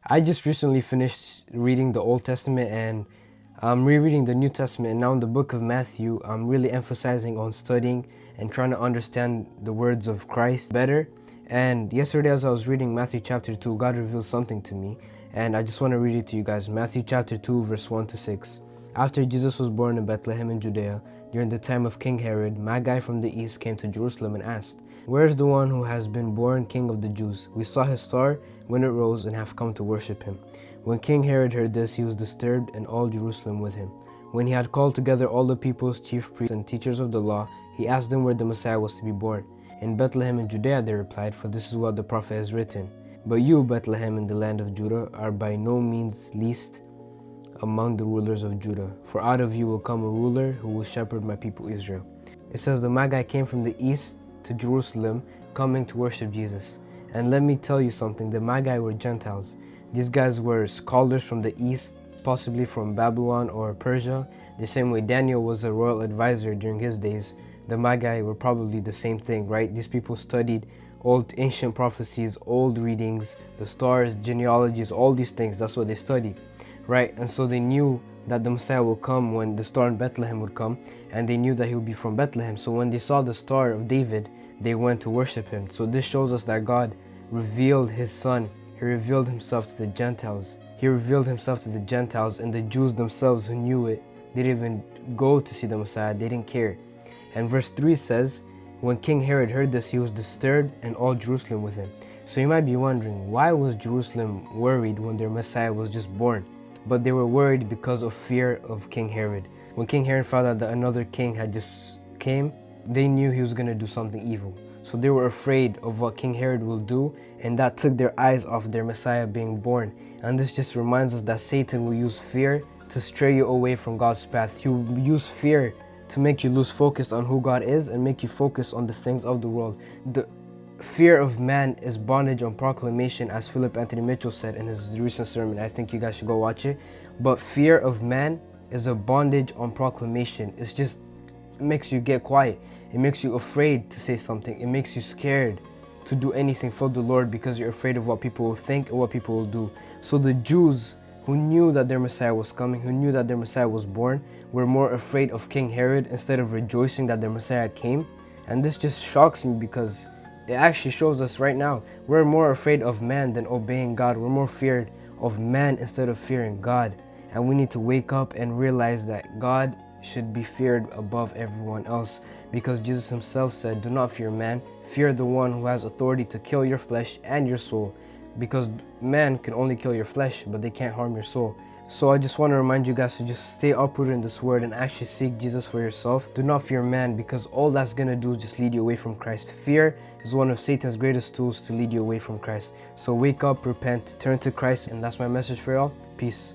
I just recently finished reading the Old Testament and I'm rereading the New Testament, and now in the book of Matthew, I'm really emphasizing on studying and trying to understand the words of Christ better. And yesterday as I was reading Matthew chapter 2, God revealed something to me, and I just want to read it to you guys. Matthew chapter 2 verse 1 to 6. After Jesus was born in Bethlehem in Judea, during the time of King Herod, Magi from the east came to Jerusalem and asked, "Where is the one who has been born King of the Jews? We saw his star when it rose and have come to worship him." When King Herod heard this, he was disturbed, and all Jerusalem with him. When he had called together all the people's chief priests and teachers of the law, he asked them where the Messiah was to be born. "In Bethlehem in Judea," they replied, "for this is what the prophet has written. But you, Bethlehem in the land of Judah, are by no means least among the rulers of Judah, for out of you will come a ruler who will shepherd my people Israel." It says the Magi came from the east to Jerusalem, coming to worship Jesus. And let me tell you something, the Magi were Gentiles. These guys were scholars from the east, possibly from Babylon or Persia. The same way Daniel was a royal advisor during his days, the Magi were probably the same thing, right? These people studied old ancient prophecies, old readings, the stars, genealogies, all these things. That's what they studied, right? And so they knew that the Messiah will come when the star in Bethlehem would come, and they knew that he would be from Bethlehem. So when they saw the star of David, they went to worship him. So this shows us that God revealed his son. He revealed himself to the Gentiles. He revealed himself to the Gentiles, and the Jews themselves who knew it, they didn't even go to see the Messiah. They didn't care. And verse 3 says, when King Herod heard this, he was disturbed, and all Jerusalem with him. So you might be wondering, why was Jerusalem worried when their Messiah was just born? But they were worried because of fear of King Herod. When King Herod found out that another king had just came, they knew he was going to do something evil. So they were afraid of what King Herod will do, and that took their eyes off their Messiah being born. And this just reminds us that Satan will use fear to stray you away from God's path. He will use fear to make you lose focus on who God is and make you focus on the things of the world. The fear of man is bondage on proclamation, as Philip Anthony Mitchell said in his recent sermon. I think you guys should go watch it. But fear of man is a bondage on proclamation. It makes you get quiet. It makes you afraid to say something. It makes you scared to do anything for the Lord because you're afraid of what people will think or what people will do. So the Jews who knew that their Messiah was coming, who knew that their Messiah was born, were more afraid of King Herod instead of rejoicing that their Messiah came. And this just shocks me because it actually shows us right now, we're more afraid of man than obeying God. We're more feared of man instead of fearing God. And we need to wake up and realize that God should be feared above everyone else, because Jesus himself said, "Do not fear man, fear the one who has authority to kill your flesh and your soul," because man can only kill your flesh, but they can't harm your soul. So I just want to remind you guys to just stay uprooted in this word and actually seek Jesus for yourself. Do not fear man, because all that's going to do is just lead you away from Christ. Fear is one of Satan's greatest tools to lead you away from Christ. So wake up, repent, turn to Christ, and that's my message for y'all. Peace.